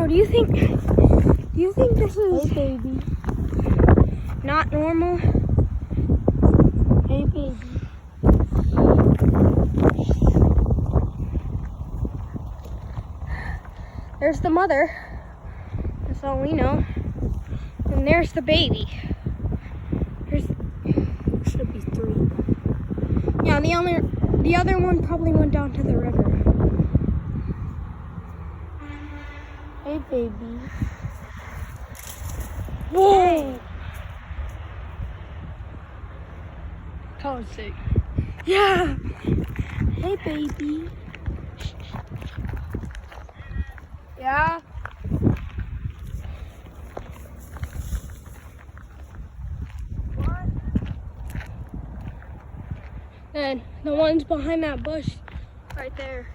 do you think this is baby. not normal? Hey, baby. There's the mother. That's all we know. And there's the baby. Should be 3. Yeah, the other one probably went down to the river. Hey, baby. Whoa! Colin's sick. Yeah! Hey, baby. Yeah? And the ones behind that bush right there.